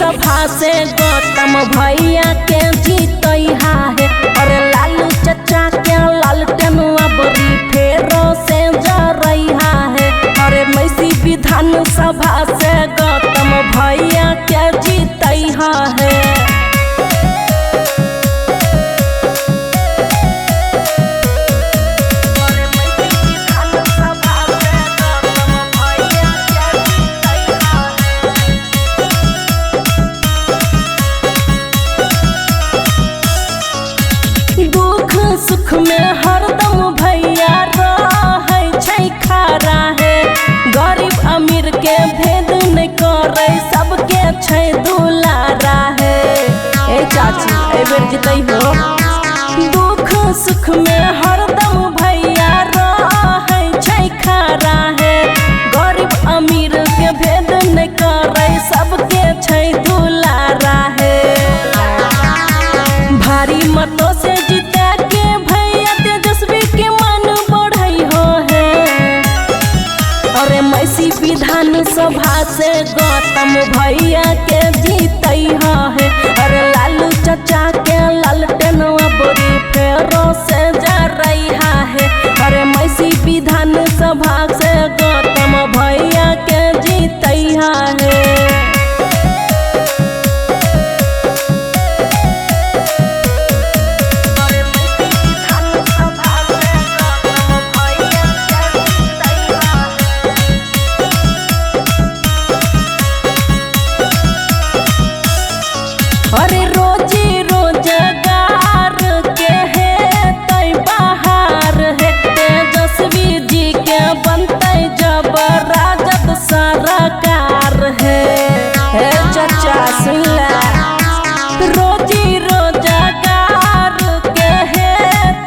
सभा से गौतम भैया के जीतैहा है। अरे लालू चचा के लालटेनुआ बड़ी फेरो से जरैहा है। अरे मैसी विधान सभा से गौतम भैया के जीतैहा है। सुख में हरदम भैया रहै छै खड़ा है। गरीब अमीर के भेद नहीं करे सबके छै दुलारा है। ए चाची ए बेर जीतै हो। दुख सुख में हरदम भैया रहै छै खड़ा है। गरीब अमीर के भेद नहीं करे सबके छै दुलारा है। भारी मतों से जीते विधान सभा से गौतम भैया के जीतैहा है। अरे लालू चचा के लालटेनुआ बड़ी फेरो से जरैहा है। अरे मैसी विधान सभा से गौतम भैया के जीतैहा है। अरे रोजी रोजगार के है तै बहार है। तेजस्वी जी के बनतै जब राजद सरकार है। हे चचा सुन ले। रोजी रोजगार के है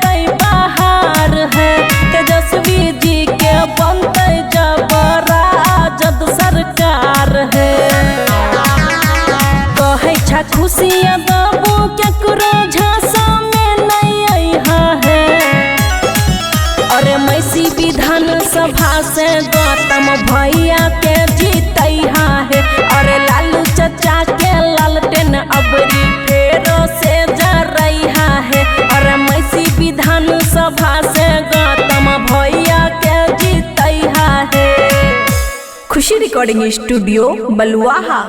तै बहार है। तेजस्वी जी के बनतै जब राजद सरकार है। खुशियाँ बाबू केकरो झांसा में नहीं आइहा है। अरे मैसी विधान सभा से गौतम भैया के जीतैहा है। अरे लालू चचा के लालटेन अबरी फेरो से जरैहा है। अरे मैसी विधान सभा से गौतम भैया के जीतैहा है। खुशी रिकॉर्डिंग स्टूडियो बलुआहा।